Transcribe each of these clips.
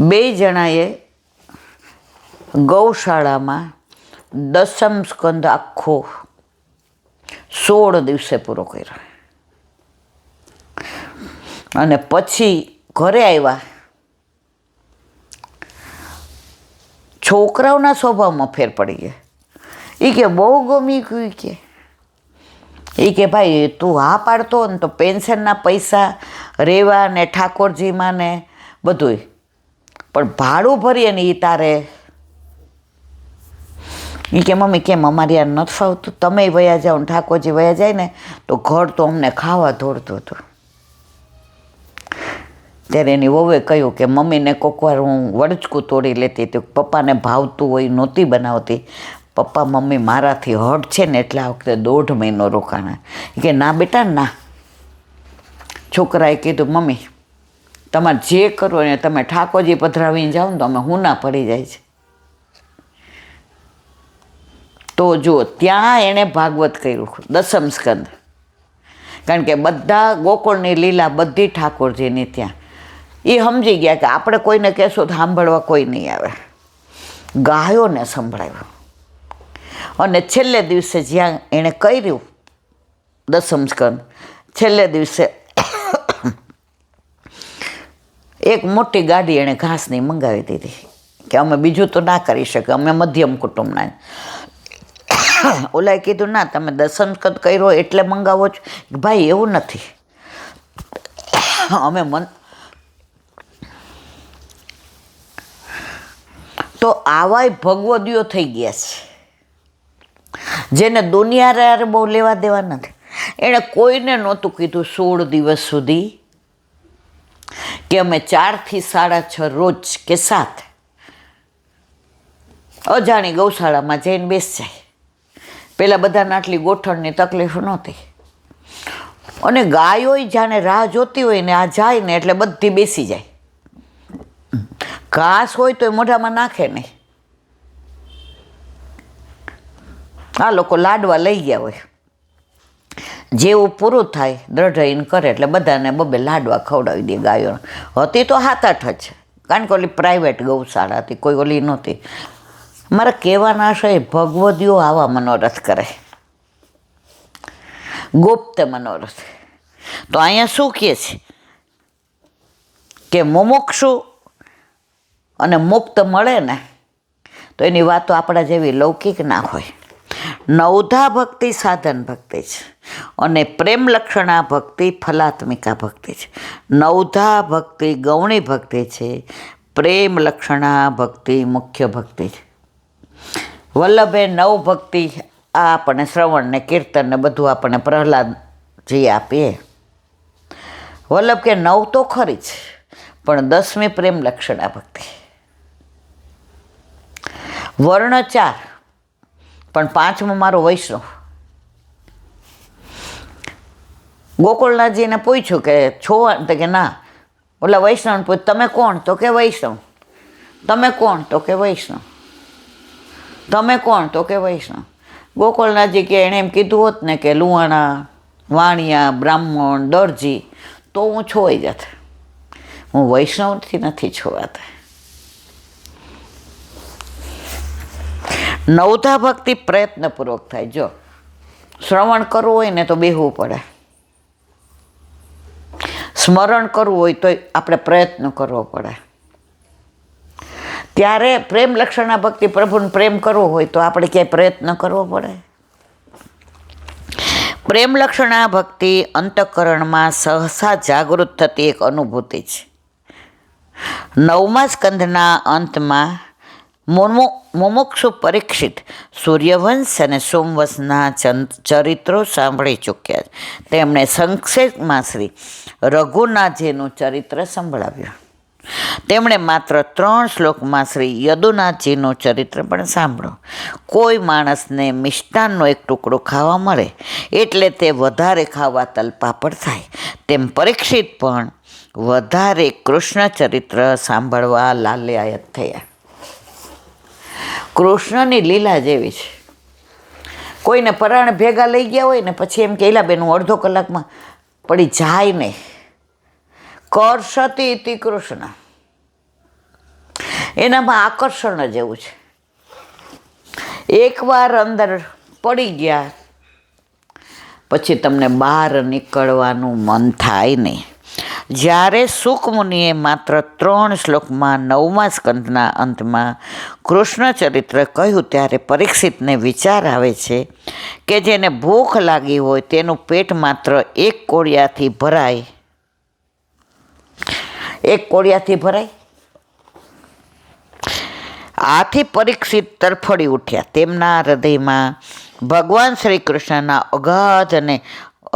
બે જણાએ ગૌશાળામાં દસમ સ્કંદ આખો 16 દિવસે પૂરો કર્યો અને પછી ઘરે આવ્યા. છોકરાઓના સ્વભાવમાં ફેર પડી ગયા. એ કે બહુ ગમી ગયું કે ભાઈ તું હા પાડતો ને તો પેન્શનના પૈસા રહેવા ને ઠાકોરજીમાં ને બધુંય, પણ ભાડું ભરીએ ને એ તારે. એ કે મમ્મી કેમ અમારે યાર નથી ફાવતું, તમે વયા જાઓ ને ઠાકોરજી વયા જાય ને તો ઘર તો અમને ખાવા દોડતું હતું. ત્યારે એની વહુએ કહ્યું કે મમ્મીને કોઈક વાર હું વડચકું તોડી લેતી હતી, પપ્પાને ભાવતું હોય નહોતી બનાવતી. પપ્પા મમ્મી મારાથી હટ છે ને એટલે આ વખતે 1.5 મહિનો રોકાણા. કે ના બેટા ના. છોકરાએ કીધું મમ્મી તમારે જે કરવું ને તમે ઠાકોરજી પધરાવીને જાઓ ને તો અમે હું ના પડી જાય છે. તો જુઓ ત્યાં એણે ભાગવત કર્યું દસમ સ્કંદ, કારણ કે બધા ગોકુળની લીલા બધી ઠાકોરજીની ત્યાં. એ સમજી ગયા કે આપણે કોઈને કહેશું તો સાંભળવા કોઈ નહીં આવે. ગાયોને સંભળાવ્યું અને છેલ્લે દિવસે જ્યાં એણે કર્યું દસમ સ્કંદ, છેલ્લે દિવસે એક મોટી ગાડી એણે ઘાસની મંગાવી દીધી કે અમે બીજું તો ના કરી શકીએ, અમે મધ્યમ કુટુંબના. ઓલાએ કીધું ના તમે દસમ સ્કંદ કર્યો એટલે મંગાવો છો. ભાઈ એવું નથી, અમે તો આવાય ભગવદીઓ થઈ ગયા છે જેને દુનિયા બહુ લેવા દેવા નથી. એણે કોઈને નહોતું કીધું 16 દિવસ સુધી કે અમે 4 થી 6:30 રોજ કે 7 અજાણી ગૌશાળામાં જઈને બેસ જાય. પેલા બધાને આટલી ગોઠણની તકલીફ નહોતી અને ગાયો જાણે રાહ જોતી હોય ને આ જાય ને એટલે બધી બેસી જાય. ઘાસ હોય તો એ મોઢામાં નાખે નહીં. આ લોકો લાડવા લઈ ગયા હોય, જેવું પૂરું થાય દ્રઢઈને કરે એટલે બધાને બબે લાડવા ખવડાવી દે. ગાયો હતી તો 7-8 જ, કારણ કે ઓલી પ્રાઇવેટ ગૌશાળા હતી, કોઈ ઓલી નહોતી. મારા કહેવાના છે ભગવદીઓ આવા મનોરથ કરે, ગુપ્ત મનોરથ. તો અહીંયા શું કહે છે કે મુમુક્ષુ અને મુક્ત મળે ને તો એની વાતો આપણા જેવી લૌકિક ના હોય. નવધા ભક્તિ સાધન ભક્તિ છે અને પ્રેમ લક્ષણા ભક્તિ ફલાત્મિકા ભક્તિ છે. નવધા ભક્તિ ગૌણી ભક્તિ છે, પ્રેમ લક્ષણા ભક્તિ મુખ્ય ભક્તિ છે. વલ્લભે 9 ભક્તિ આ આપણને શ્રવણ ને કીર્તન ને બધું આપણને પ્રહલાદજી આપીએ. વલ્લભ કે 9 તો ખરી જ, પણ 10મી પ્રેમ લક્ષણા ભક્તિ. વર્ણ 4 પણ 5મો મારો વૈષ્ણવ. ગોકુળનાથજીને પૂછ્યું કે છો તો કે ના. ઓલા વૈષ્ણવને પૂછ તમે કોણ તો કે વૈષ્ણવ. તમે કોણ તો કે વૈષ્ણવ. તમે કોણ તો કે વૈષ્ણવ. ગોકુળનાથજી કે એણે એમ કીધું હોત ને કે લુહાણા, વાણિયા, બ્રાહ્મણ, દરજી તો હું છોવાઈ જાત. હું વૈષ્ણવથી નથી છોવાતા. નવધા ભક્તિ પ્રયત્નપૂર્વક થાય. જો શ્રવણ કરવું હોય ને તો બેહવું પડે, સ્મરણ કરવું હોય તો આપણે પ્રયત્ન કરવો પડે. ત્યારે પ્રેમ લક્ષણા ભક્તિ, પ્રભુને પ્રેમ કરવો હોય તો આપણે ક્યાંય પ્રયત્ન કરવો પડે. પ્રેમ લક્ષણા ભક્તિ અંતઃકરણમાં સહસા જાગૃત થતી એક અનુભૂતિ છે. 9મા સ્કંધના અંતમાં મુમુક્ષુ પરીક્ષિત સૂર્યવંશ અને સોમવંશના ચરિત્રો સાંભળી ચૂક્યા. તેમણે સંક્ષેપમાં શ્રી રઘુનાથજીનું ચરિત્ર સંભળાવ્યું. તેમણે માત્ર 3 શ્લોકમાં શ્રી યદુનાથજીનું ચરિત્ર પણ સાંભળ્યું. કોઈ માણસને મિષ્ટાનનો એક ટુકડો ખાવા મળે એટલે તે વધારે ખાવા તલપાપડ થાય, તેમ પરીક્ષિત પણ વધારે કૃષ્ણ ચરિત્ર સાંભળવા લાલાયત થયા. કૃષ્ણની લીલા જેવી છે. કોઈને પરાણે ભેગા લઈ ગયા હોય ને પછી એમ કે એલાબેન હું અડધો કલાકમાં પડી જાય નહીં. કર્ષતિ ઇતિ કૃષ્ણ. એનામાં આકર્ષણ જ એવું છે. એકવાર અંદર પડી ગયા પછી તમને બહાર નીકળવાનું મન થાય નહીં. જ્યારે સુકમુનિએ માત્ર 3 શ્લોકમાં 9મા સ્કંદના અંતમાં કૃષ્ણ ચરિત્ર કહ્યું ત્યારે પરીક્ષિતને વિચાર આવે છે કે જેને ભૂખ લાગી હોય તેનું પેટ માત્ર એક કોળિયાથી ભરાય. આથી પરીક્ષિત તરફડી ઉઠ્યા. તેમના હૃદયમાં ભગવાન શ્રી કૃષ્ણના અગાધ અને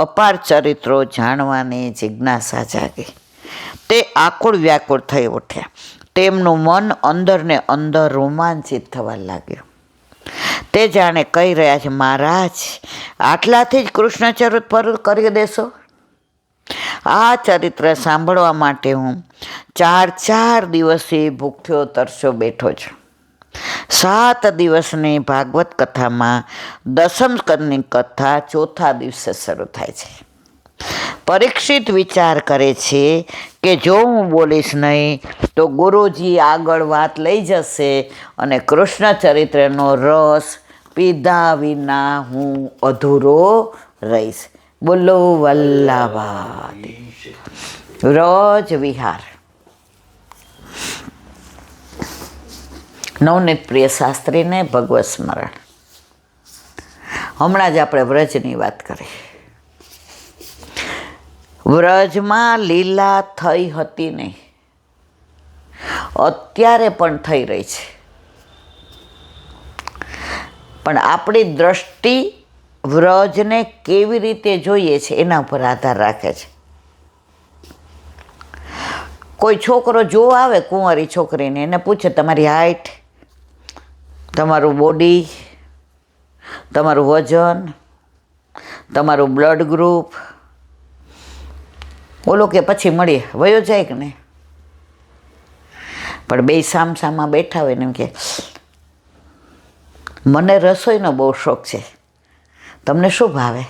અપાર ચરિત્રો જાણવાની જિજ્ઞાસા જાગી. તે આકુળ વ્યાકુળ થઈ ઉઠ્યા. તેમનું મન અંદર ને અંદર રોમાંચિત થવા લાગ્યું. તે જાણે કહી રહ્યા છે, મહારાજ, આટલાથી જ કૃષ્ણ ચરિત્ર કરી દેશો? આ ચરિત્ર સાંભળવા માટે હું 4 દિવસથી ભૂખ્યો તરસ્યો બેઠો છું. 7 દિવસની ભાગવત કથામાં 10મ સ્કંદની કથા 4થા દિવસે શરૂ થાય છે. પરીક્ષિત વિચાર કરે છે કે જો હું બોલીશ નહીં તો ગુરુજી આગળ વાત લઈ જશે અને કૃષ્ણ ચરિત્રનો રસ પીધા વિના હું અધૂરો રહીશ. બોલો વલ્લભાદી વ્રજ વિહાર. નવનીત પ્રિય શાસ્ત્રીને ભગવત સ્મરણ. હમણાં જ આપણે વ્રજની વાત કરી. વ્રજમાં લીલા થઈ હતી નહીં, અત્યારે પણ થઈ રહી છે. પણ આપણી દ્રષ્ટિ વ્રજને કેવી રીતે જોઈએ છે એના ઉપર આધાર રાખે છે. કોઈ છોકરો જો આવે કુંવારી છોકરીને, એને પૂછે તમારી હાઈટ, તમારું બોડી, તમારું વજન, તમારું બ્લડ ગ્રુપ, બોલો કે પછી મળીએ, વયો જાય કે નહીં. પણ બે સામસામા બેઠા હોય ને એમ કે મને રસોઈનો બહુ શોખ છે, તમને શું ભાવે?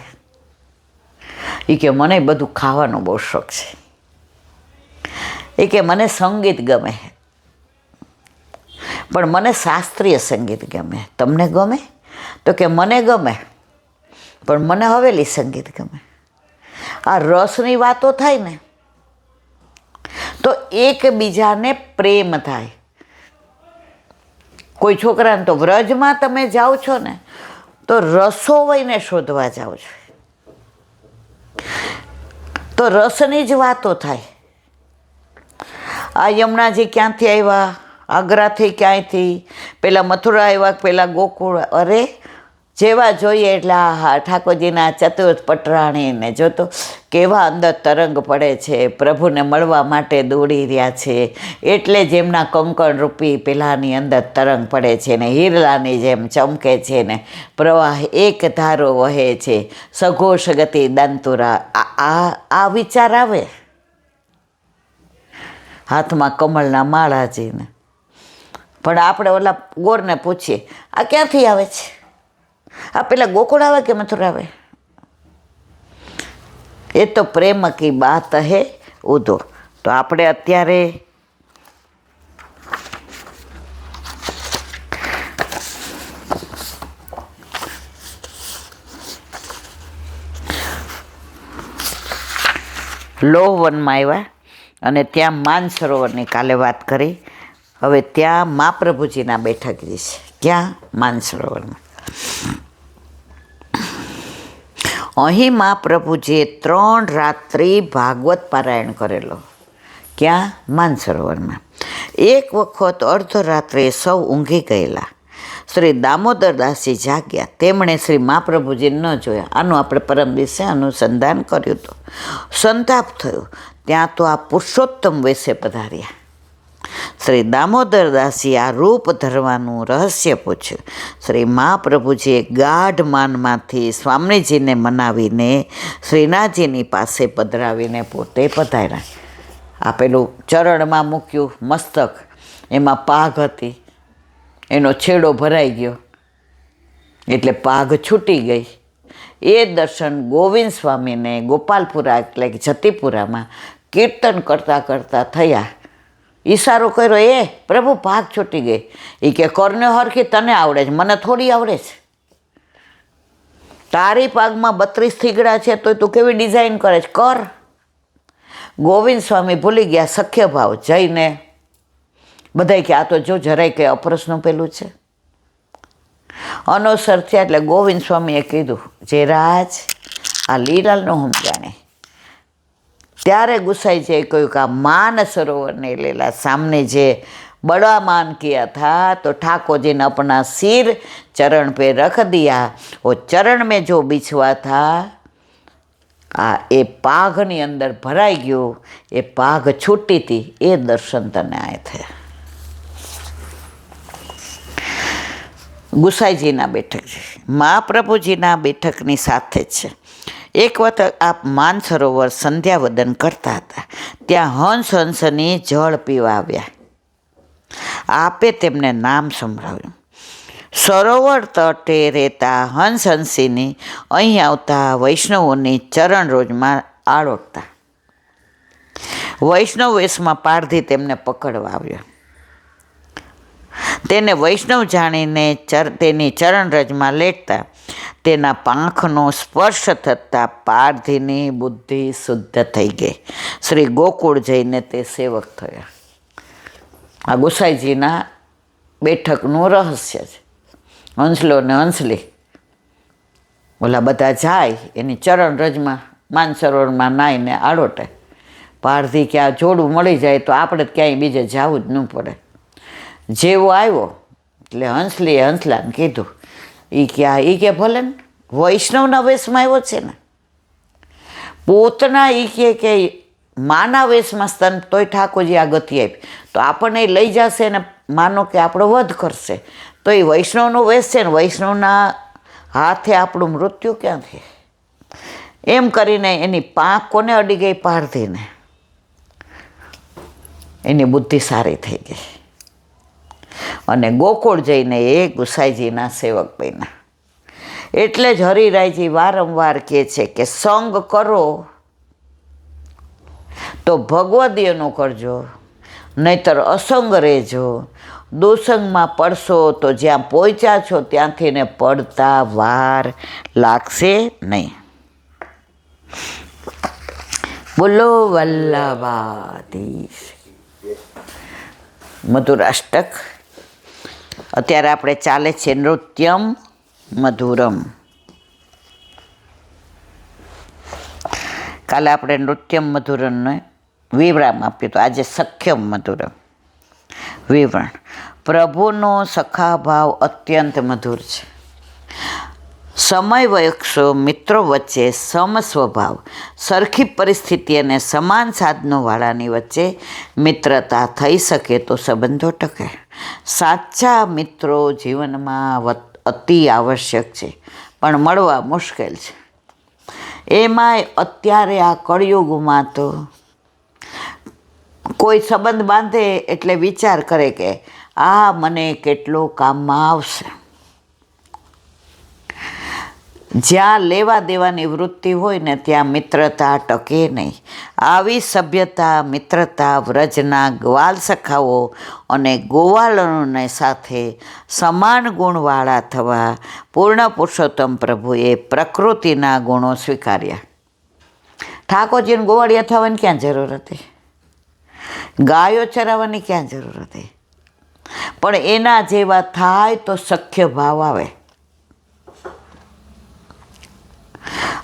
એ કે મને બધું ખાવાનો બહુ શોખ છે. એ કે મને સંગીત ગમે, પણ મને શાસ્ત્રીય સંગીત ગમે. તમને ગમે? તો કે મને ગમે, પણ મને હવેલી સંગીત ગમે. આ રસની વાતો થાય ને તો એકબીજાને પ્રેમ થાય. કોઈ છોકરાને તો વ્રજમાં તમે જાઓ છો ને તો રસોવઈને શોધવા જાઓ છો, તો રસની જ વાતો થાય. આ યમુનાજી ક્યાંથી આવ્યા? આગ્રાથી. ક્યાંયથી? પેલા મથુરા આવ્યા, પેલા ગોકુળ. અરે જેવા જોઈએ એટલે હા ઠાકોરજીના ચતુર્થ પટરાણીને જોતો કેવા અંદર તરંગ પડે છે, પ્રભુને મળવા માટે દોડી રહ્યા છે. એટલે જ એમના કંકણ રૂપી પેલાની અંદર તરંગ પડે છે ને હિરલાની જેમ ચમકે છે ને પ્રવાહ એક ધારો વહે છે, સઘોષ ગતિ દંતુરા. આ વિચાર આવે હાથમાં કમળના માળાજીને. પણ આપણે ઓલા ગોરને પૂછીએ આ ક્યાંથી આવે છે? આ પેલા ગોકુળ આવે કે મથુરા આવે? એ તો પ્રેમ કી બાત હે ઉધો. તો આપણે અત્યારે લોહવનમાં આવ્યા અને ત્યાં માનસરોવરની કાલે વાત કરી. હવે ત્યાં મહાપ્રભુજીના બેઠકજી છે. ક્યાં? માનસરોવરમાં. અહીં મહાપ્રભુજીએ 3 રાત્રિ ભાગવત પારાયણ કરેલો. ક્યાં? માનસરોવરમાં. એક વખત અર્ધરાત્રે સૌ ઊંઘી ગયેલા. શ્રી દામોદરદાસજી જાગ્યા. તેમણે શ્રી મહાપ્રભુજીને ન જોયા. આનું આપણે પરમ દિવસે અનુસંધાન કર્યું હતું. સંતાપ થયો. ત્યાં તો આ પુરુષોત્તમ વેશે પધાર્યા. શ્રી દામોદરદાસજી આ રૂપ ધરવાનું રહસ્ય પૂછ્યું. શ્રી મહાપ્રભુજીએ ગાઢ માનમાંથી સ્વામીજીને મનાવીને શ્રીનાથજીની પાસે પધરાવીને પોતે પધાર્યા. આ પેલું ચરણમાં મૂક્યું મસ્તક, એમાં પાઘ હતી, એનો છેડો ભરાઈ ગયો એટલે પાઘ છૂટી ગઈ. એ દર્શન ગોવિંદ સ્વામીને ગોપાલપુરા એટલે કે જતીપુરામાં કીર્તન કરતાં કરતાં થયા. ઈશારો કર્યો, એ પ્રભુ ભાગ છૂટી ગઈ. એ કે કરને હરખી, તને આવડે છે, મને થોડી આવડે છે. તારી પાગમાં 32 થીગડા છે તો તું કેવી ડિઝાઇન કરે છે, કર. ગોવિંદ સ્વામી ભૂલી ગયા સખ્ય ભાવ. જઈને બધાય કે આ તો જો જરાય કે અપરસનું પેલું છે. અનવસર થયા એટલે ગોવિંદ સ્વામીએ કીધું, જે રાજ આ લીલાલનું હમ જાણે. ત્યારે ગુસાઈજીએ કહ્યું કે આ માન સરોવરને લેલા સામને જે बड़ा मान किया था तो ठाकुर जी ने अपना सिर चरण पे रख दिया. वो चरण में जो बिछवा था आ ए पाघनी अंदर भराई गयो. ए पाघ छूटी थी, ए दर्शन तने आए थे. ગુસાઈજીના બેઠક છે, મહાપ્રભુજીના બેઠકની સાથે જ છે. એક વખત આપ માનસરોવર સંધ્યાવદન કરતા હતા. ત્યાં હંસ હંસની જળ પીવા આવ્યા. આપે તેમને નામ સંભળાવ્યું. સરોવર તટે રહેતા હંસ હંસીની અહીં આવતા વૈષ્ણવોની ચરણ રોજમાં આળોટતા. વૈષ્ણવ વેશમાં પારધી તેમને પકડવા આવ્યો. તેને વૈષ્ણવ જાણીને તેની ચરણ રજમાં લેટતા તેના પાંખનો સ્પર્શ થતાં પારધીની બુદ્ધિ શુદ્ધ થઈ ગઈ. શ્રી ગોકુળ જઈને તે સેવક થયા. આ ગુસાઈજીના બેઠકનું રહસ્ય છે. હંસલો ને હંસલી ઓલા બધા જાય એની ચરણ રજમાં માનસરોવરમાં નાહીને આડોટે. પારધી કે આ જોડું મળી જાય તો આપણે ક્યાંય બીજે જવું જ ન પડે. જેવો આવ્યો એટલે હંસલીએ હંસલાને કીધું, એ કે ભલે ને વૈષ્ણવના વેશમાં આવ્યો છે ને, પોતના કે માના વેશમાં સ્તન તોય ઠાકોરજી આ ગતિ આપી તો આપણને લઈ જશે ને માનો કે આપણો વધ કરશે તો એ વૈષ્ણવનો વેશ છે ને, વૈષ્ણવના હાથે આપણું મૃત્યુ ક્યાંથી? એમ કરીને એની પાંખ કોને અડી ગઈ? પારધીને. એની બુદ્ધિ સારી થઈ ગઈ અને ગોકુળ જઈને એ ગુસાઈજીના સેવક બન્યા. એટલે જ હરિરાયજી વારંવાર કહે છે કે સંગ કરો તો ભગવદીયનો કરજો, નહીતર અસંગ રહેજો. દુસંગમાં પડશો તો જ્યાં પહોંચ્યા છો ત્યાંથી ને પડતા વાર લાગશે નહીં. બોલો વલ્લભાધીશ. મધુરાષ્ટક. અત્યારે આપણે ચાલે છે નૃત્યમ મધુરમ. કાલે આપણે નૃત્યમ મધુરમને વિવરણ આપ્યું તો આજે સખ્યમ મધુરમ વિવરણ. પ્રભુનો સખા ભાવ અત્યંત મધુર છે. સમય વયક્ષો મિત્રો વચ્ચે સમ સ્વભાવ, સરખી પરિસ્થિતિ અને સમાન સાધનોવાળાની વચ્ચે મિત્રતા થઈ શકે તો સંબંધો ટકે. સાચા મિત્રો જીવનમાં અતિ આવશ્યક છે પણ મળવા મુશ્કેલ છે. એમાંય અત્યારે આ કળિયુગમાં તો કોઈ સંબંધ બાંધે એટલે વિચાર કરે કે આ મને કેટલો કામમાં આવશે. જ્યાં લેવા દેવાની વૃત્તિ હોય ને ત્યાં મિત્રતા ટકે નહીં. આવી સભ્યતા મિત્રતા વ્રજના ગ્વાલ સખાઓ અને ગોવાળોને સાથે સમાન ગુણવાળા થવા પૂર્ણ પુરુષોત્તમ પ્રભુએ પ્રકૃતિના ગુણો સ્વીકાર્યા. ઠાકોરજીને ગોવાળિયા થવાની ક્યાં જરૂર હતી? ગાયો ચરાવવાની ક્યાં જરૂર હતી? પણ એના જેવા થાય તો સખ્ય ભાવ આવે.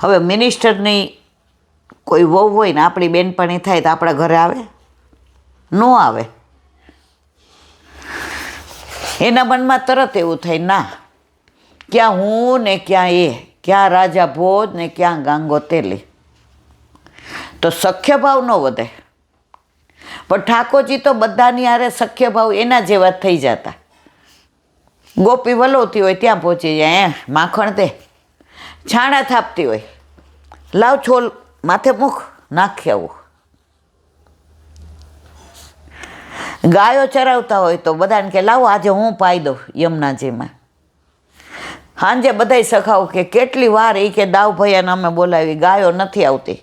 હવે મિનિસ્ટરની કોઈ વહુ હોય ને આપણી બેનપણી થાય તો આપણા ઘરે આવે? ન આવે. એના મનમાં તરત એવું થાય, ના, ક્યાં હું ને ક્યાં એ, ક્યાં રાજા ભોજ ને ક્યાં ગાંગો તેલી. તો સખ્ય ભાવ ન વધે. પણ ઠાકોરજી તો બધાની હારે સખ્ય ભાવ એના જેવા થઈ જતા. ગોપી વલોવતી હોય ત્યાં પહોંચી જાય, માખણ દે. છાણા થાપતી હોય, લાવ છોલ માથે મૂક, નાખી આવું. ગાયો ચરાવતા હોય તો બધાને કે લાવો આજે હું પાઈ દઉં યમુનાજીમાં. સાંજે બધાય સખાઓ કે કેટલી વાર, એ કે દાવ ભૈયાને અમે બોલાવી, ગાયો નથી આવતી.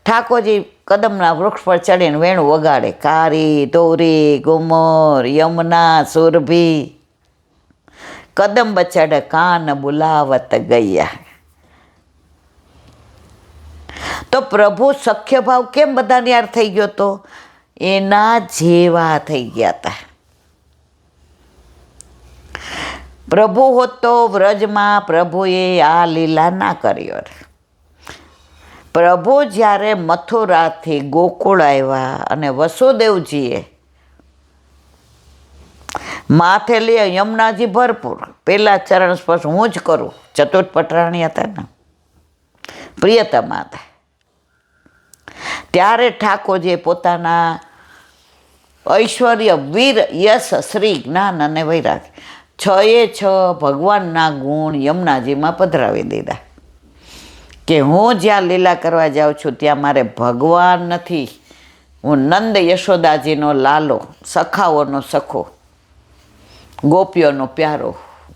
ઠાકોરજી કદમના વૃક્ષ પર ચડીને વેણું વગાડે, કારી તોરી ગુમર યમુના સુરભી, કદમ બચડ કાન બુલાવત ગયા. તો પ્રભુ સખ્ય ભાવ કેમ બધાને યાર થઈ ગયો? તો એના જેવા થઈ ગયા હતા. પ્રભુ હોત તો વ્રજમાં પ્રભુએ આ લીલા ના કર્યો. પ્રભુ જ્યારે મથુરાથી ગોકુળ આવ્યા અને વસુદેવજીએ માથે લે યમુનાજી ભરપૂર, પહેલા ચરણ સ્પર્શ હું જ કરું, ચતુર્થ પટરાણી હતા ને, પ્રિયતમા હતા, ત્યારે ઠાકોરજીએ પોતાના ઐશ્વર્ય વીર યશ શ્રી જ્ઞાન અને વૈરાગ 6 ભગવાનના ગુણ યમુનાજીમાં પધરાવી દીધા કે હું જ્યાં લીલા કરવા જાઉં છું ત્યાં મારે ભગવાન નથી, હું નંદ યશોદાજીનો લાલો, સખાઓનો સખો, ગોપીઓનો પ્યારો,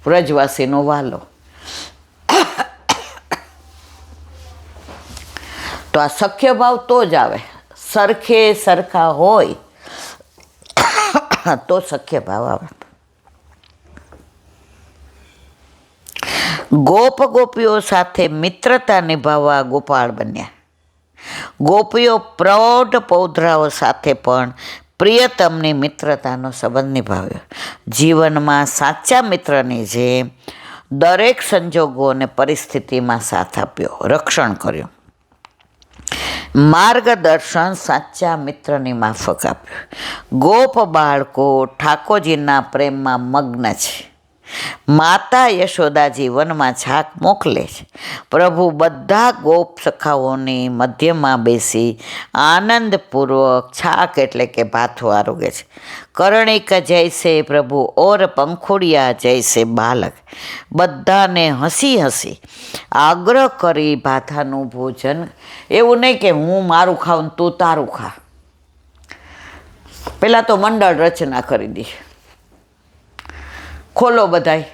વ્રજવાસીનો વાલો. તો આ સખ્ય ભાવ તો જ આવે, સરખે સરખા હોય તો સખ્ય ભાવ આવે. ગોપ ગોપીઓ સાથે મિત્રતા નિભાવવા ગોપાળ બન્યા. ગોપીઓ પ્રૌઢ પૌધરાઓ સાથે પણ પ્રિયતમની મિત્રતાનો સંબંધ નિભાવ્યો. જીવનમાં સાચા મિત્રની જેમ દરેક સંજોગો અને પરિસ્થિતિમાં સાથ આપ્યો, રક્ષણ કર્યું, માર્ગદર્શન સાચા મિત્રની માફક આપ્યું. ગોપ બાળકો ઠાકોરજીના પ્રેમમાં મગ્ન છે. માતા યશોદાજી વનમાં છાક મોકલે છે. પ્રભુ બધા ગોપ સખાઓની મધ્યમાં બેસી આનંદપૂર્વક છાક એટલે કે ભાથું આરોગે છે. કર્ણિક જૈસે પ્રભુ ઓર પંખુડિયા જૈસે બાલક, બધાને હસી હસી આગ્રહ કરી ભાથાનું ભોજન. એવું નહીં કે હું મારું ખાઉં ને તું તારું ખા. પહેલાં તો મંડળ રચના કરી દી, ખોલો બધાય,